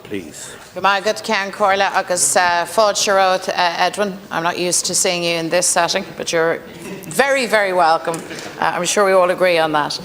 please. Good Ceann Comhairle agus fád siarad Edwin. I'm not used to seeing you in this setting, but you're very, very welcome. I'm sure we all agree on that.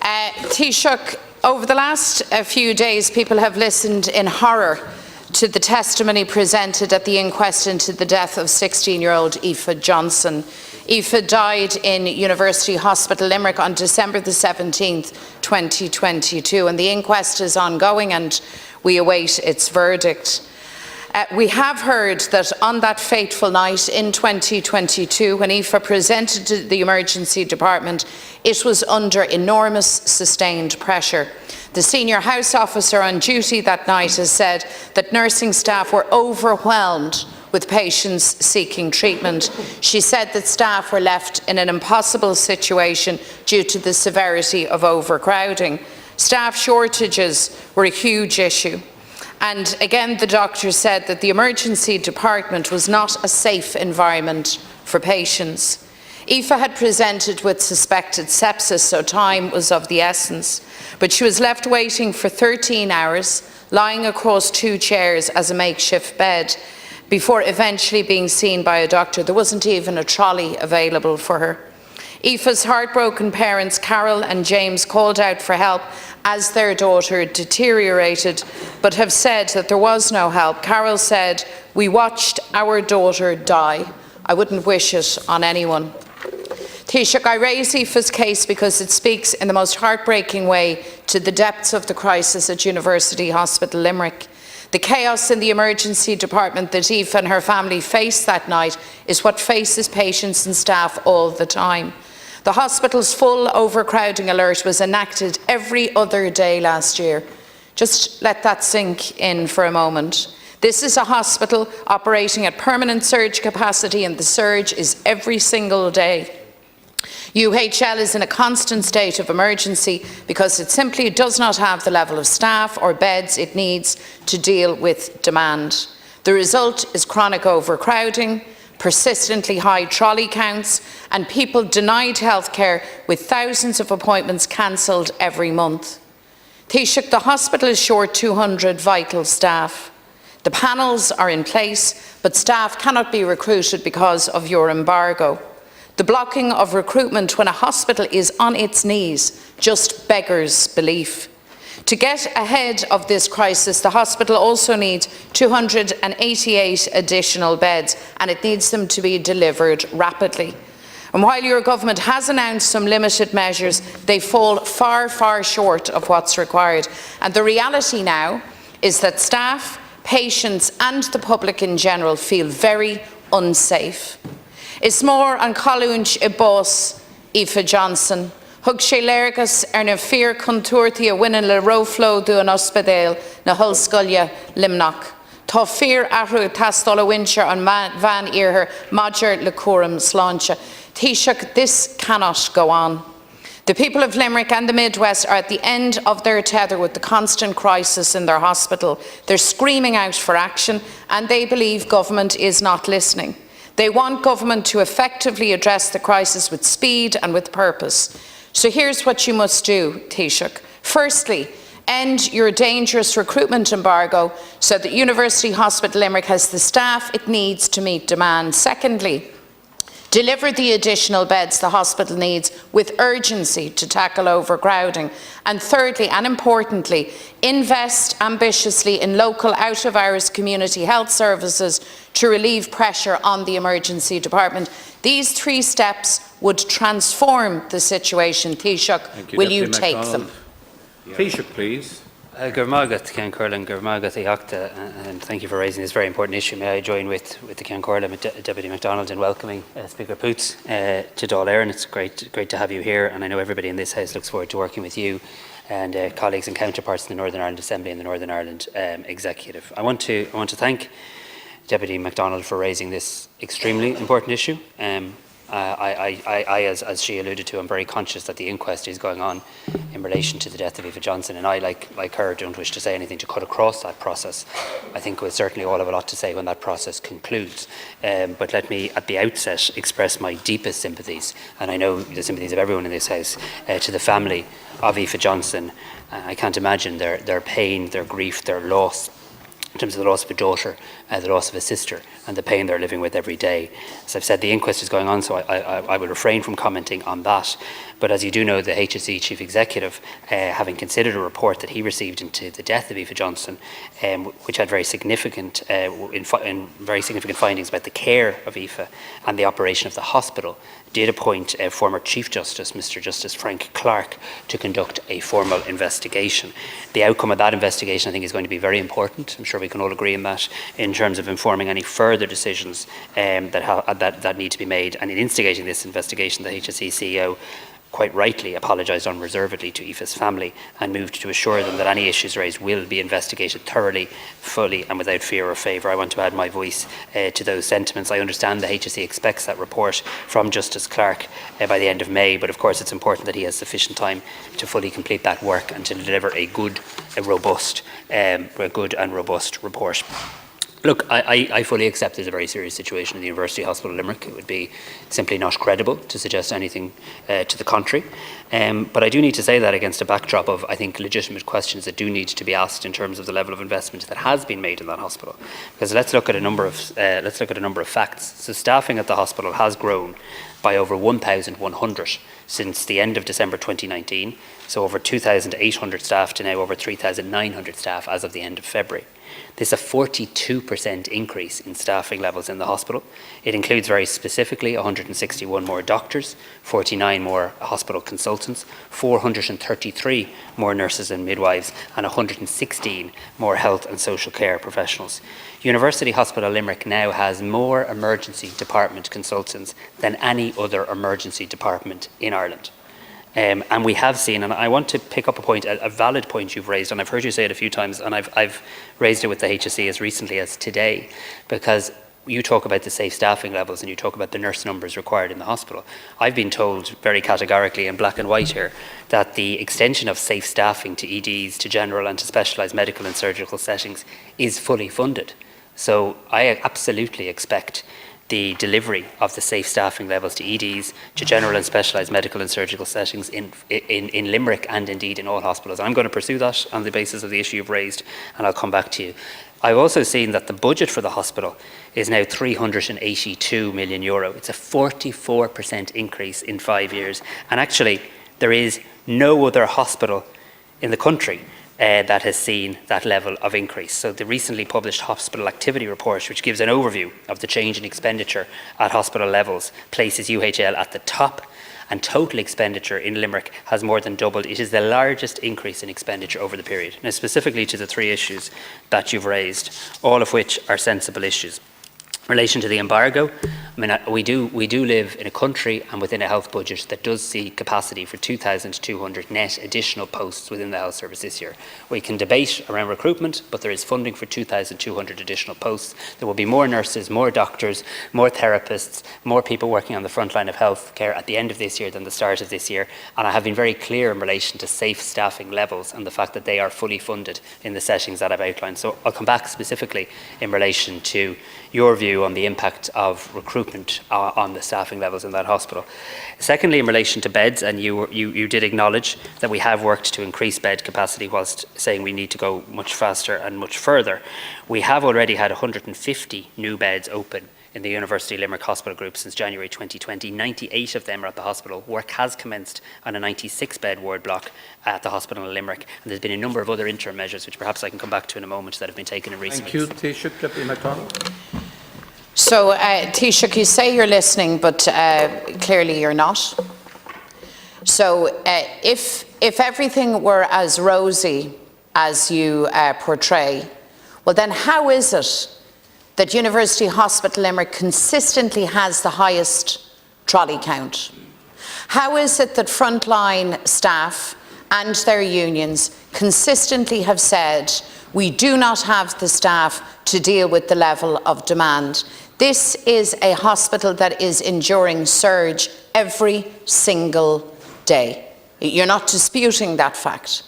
Taoiseach, over the last few days, people have listened in horror to the testimony presented at the inquest into the death of 16-year-old Epha Johnson. Epha died in University Hospital Limerick on December the 17th, 2022, and the inquest is ongoing and we await its verdict. We have heard that on that fateful night in 2022, when Epha presented to the emergency department, it was under enormous sustained pressure. The senior house officer on duty that night has said that nursing staff were overwhelmed with patients seeking treatment. She said that staff were left in an impossible situation due to the severity of overcrowding. Staff shortages were a huge issue. And again, the doctor said that the emergency department was not a safe environment for patients. Epha had presented with suspected sepsis, so time was of the essence. But she was left waiting for 13 hours, lying across 2 chairs as a makeshift bed, before eventually being seen by a doctor. There wasn't even a trolley available for her. Aoife's heartbroken parents, Carol and James, called out for help as their daughter deteriorated, but have said that there was no help. Carol said, "We watched our daughter die. I wouldn't wish it on anyone." Taoiseach, I raise Aoife's case because it speaks in the most heartbreaking way to the depths of the crisis at University Hospital Limerick. The chaos in the emergency department that Aoife and her family faced that night is what faces patients and staff all the time. The hospital's full overcrowding alert was enacted every other day last year. Just let that sink in for a moment. This is a hospital operating at permanent surge capacity, and the surge is every single day. UHL is in a constant state of emergency because it simply does not have the level of staff or beds it needs to deal with demand. The result is chronic overcrowding, persistently high trolley counts, and people denied healthcare with thousands of appointments cancelled every month. Taoiseach, the hospital is short 200 vital staff. The panels are in place, but staff cannot be recruited because of your embargo. The blocking of recruitment when a hospital is on its knees just beggars belief. To get ahead of this crisis, the hospital also needs 288 additional beds, and it needs them to be delivered rapidly. And while your government has announced some limited measures, they fall far, far short of what's required. And the reality now is that staff, patients and the public in general feel very unsafe. Is mór an callúint I bós Epha Johnson. Thug sé léargas na fear contúirtaí a bhaineann le rófló dú an ospidéal na hUllscoile Limnach. Tá fear ahrú tastal a winter an van iarthar Madger le cuaram sláinte. Taoiseach, this cannot go on. The people of Limerick and the Midwest are at the end of their tether with the constant crisis in their hospital. They're screaming out for action, and they believe government is not listening. They want government to effectively address the crisis with speed and with purpose. So here's what you must do, Taoiseach. Firstly, end your dangerous recruitment embargo so that University Hospital Limerick has the staff it needs to meet demand. Secondly, deliver the additional beds the hospital needs with urgency to tackle overcrowding. And thirdly, and importantly, invest ambitiously in local out-of-hours community health services to relieve pressure on the emergency department. These 3 steps would transform the situation. Taoiseach, will you take them? Taoiseach, please. Gurmagat Ceann Comhairle and Gurmagat Oireachtas, and thank you for raising this very important issue. May I join with the Ceann Comhairle Deputy McDonald in welcoming Speaker Poots to Dáil Éireann. It's great to have you here, and I know everybody in this House looks forward to working with you and colleagues and counterparts in the Northern Ireland Assembly and the Northern Ireland Executive. I want to thank Deputy McDonald for raising this extremely important issue. as she alluded to, I'm very conscious that the inquest is going on in relation to the death of Epha Johnson, and I, like her, don't wish to say anything to cut across that process. I think we'll certainly all have a lot to say when that process concludes. But let me, at the outset, express my deepest sympathies, and I know the sympathies of everyone in this House, to the family of Epha Johnson. I can't imagine their pain, their grief, their loss, in terms of the loss of a daughter, the loss of a sister, and the pain they're living with every day. As I've said, the inquest is going on, so I will refrain from commenting on that. But as you do know, the HSE Chief Executive, having considered a report that he received into the death of Epha Johnson, which had very significant findings about the care of Epha and the operation of the hospital, did appoint former Chief Justice, Mr. Justice Frank Clark, to conduct a formal investigation. The outcome of that investigation, I think, is going to be very important. I'm sure we can all agree on that, in terms of informing any further decisions that need to be made. And in instigating this investigation, the HSE CEO quite rightly apologised unreservedly to Epha's family and moved to assure them that any issues raised will be investigated thoroughly, fully and without fear or favour. I want to add my voice to those sentiments. I understand the HSE expects that report from Justice Clark by the end of May, but of course it's important that he has sufficient time to fully complete that work and to deliver a good and robust report. Look, I fully accept there's a very serious situation in the University Hospital Limerick. It would be simply not credible to suggest anything to the contrary. But I do need to say that against a backdrop of, I think, legitimate questions that do need to be asked in terms of the level of investment that has been made in that hospital. Because let's look at a number of facts. So staffing at the hospital has grown by over 1,100 since the end of December 2019. So over 2,800 staff to now over 3,900 staff as of the end of February. This is a 42% increase in staffing levels in the hospital. It includes very specifically 161 more doctors, 49 more hospital consultants, 433 more nurses and midwives, and 116 more health and social care professionals. University Hospital Limerick now has more emergency department consultants than any other emergency department in Ireland. And we have seen, and I want to pick up a point, a valid point you've raised, and I've heard you say it a few times, and I've raised it with the HSE as recently as today, because you talk about the safe staffing levels and you talk about the nurse numbers required in the hospital. I've been told very categorically in black and white here that the extension of safe staffing to EDs, to general and to specialised medical and surgical settings is fully funded. So I absolutely expect the delivery of the safe staffing levels to EDs, to general and specialised medical and surgical settings in Limerick and indeed in all hospitals. I'm going to pursue that on the basis of the issue you've raised, and I'll come back to you. I've also seen that the budget for the hospital is now €382 million. It's a 44% increase in 5 years. And actually, there is no other hospital in the country that has seen that level of increase. So the recently published hospital activity report, which gives an overview of the change in expenditure at hospital levels, places UHL at the top, and total expenditure in Limerick has more than doubled. It is the largest increase in expenditure over the period. Now, specifically to the three issues that you've raised, all of which are sensible issues. In relation to the embargo, I mean, we do live in a country and within a health budget that does see capacity for 2,200 net additional posts within the health service this year. We can debate around recruitment, but there is funding for 2,200 additional posts. There will be more nurses, more doctors, more therapists, more people working on the front line of health care at the end of this year than the start of this year. And I have been very clear in relation to safe staffing levels and the fact that they are fully funded in the settings that I've outlined. So I'll come back specifically in relation to your view on the impact of recruitment on the staffing levels in that hospital. Secondly, in relation to beds, and you did acknowledge that we have worked to increase bed capacity whilst saying we need to go much faster and much further. We have already had 150 new beds open in the University Limerick Hospital Group since January 2020. 98 of them are at the hospital. Work has commenced on a 96-bed ward block at the hospital in Limerick. And there's been a number of other interim measures, which perhaps I can come back to in a moment, that have been taken in recent weeks. Thank you, Taoiseach. Deputy McDonald. So, Taoiseach, you say you're listening, but clearly you're not. So, if everything were as rosy as you portray, well then how is it that University Hospital Limerick consistently has the highest trolley count? How is it that frontline staff and their unions consistently have said we do not have the staff to deal with the level of demand? This is a hospital that is enduring surge every single day. You're not disputing that fact.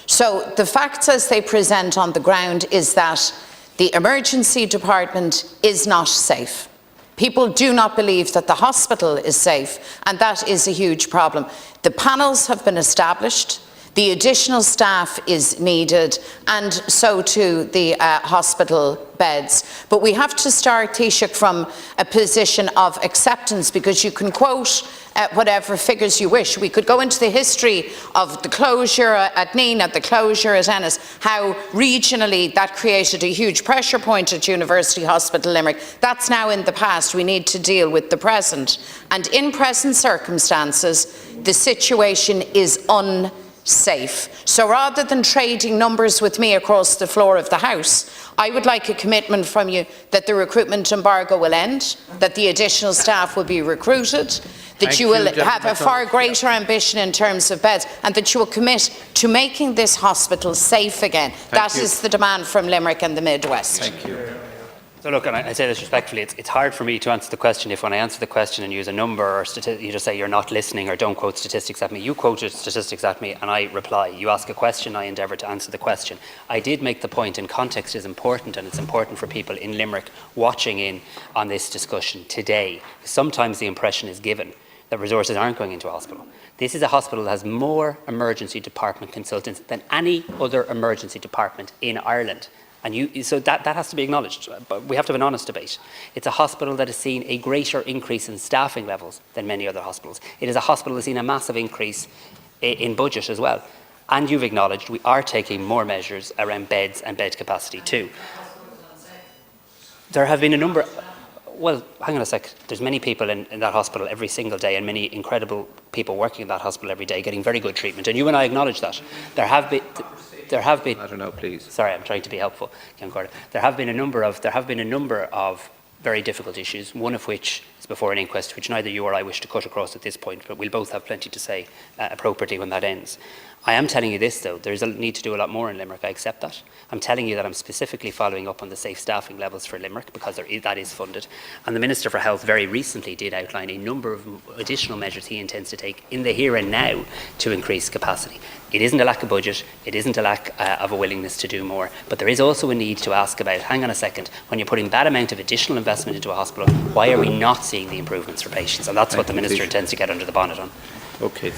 So the facts as they present on the ground is that the emergency department is not safe. People do not believe that the hospital is safe, and that is a huge problem. The panels have been established. The additional staff is needed, and so too the hospital beds. But we have to start, Taoiseach, from a position of acceptance, because you can quote whatever figures you wish. We could go into the history of the closure at Neenah, the closure at Ennis, how regionally that created a huge pressure point at University Hospital Limerick. That's now in the past. We need to deal with the present. And in present circumstances, the situation is unsafe. So rather than trading numbers with me across the floor of the House, I would like a commitment from you that the recruitment embargo will end, that the additional staff will be recruited, that you will have a far greater ambition in terms of beds, and that you will commit to making this hospital safe again. That is the demand from Limerick and the Midwest. Thank you. So look, and I say this respectfully, it's hard for me to answer the question if when I answer the question and use a number or you just say you're not listening or don't quote statistics at me. You quoted statistics at me and I reply. You ask a question, I endeavour to answer the question. I did make the point, and context is important, and it's important for people in Limerick watching in on this discussion today. Sometimes the impression is given that resources aren't going into a hospital. This is a hospital that has more emergency department consultants than any other emergency department in Ireland. And so that has to be acknowledged, but we have to have an honest debate. It's a hospital that has seen a greater increase in staffing levels than many other hospitals. It is a hospital that has seen a massive increase in budget as well. And you've acknowledged we are taking more measures around beds and bed capacity too. There have been a number... Well, hang on a sec. There's many people in that hospital every single day, and many incredible people working in that hospital every day getting very good treatment. And you and I acknowledge that. There have been... I don't know, please. Sorry, I'm trying to be helpful, There have been a number of very difficult issues, one of which is before an inquest, which neither you or I wish to cut across at this point, but we'll both have plenty to say appropriately when that ends. I am telling you this, though, there's a need to do a lot more in Limerick. I accept that. I'm telling you that I'm specifically following up on the safe staffing levels for Limerick, because that is funded. And the Minister for Health very recently did outline a number of additional measures he intends to take in the here and now to increase capacity. It isn't a lack of budget, it isn't a lack of a willingness to do more, but there is also a need to ask about, hang on a second, when you're putting that amount of additional investment into a hospital, why are we not seeing the improvements for patients? And that's what the Minister intends to get under the bonnet on. Okay.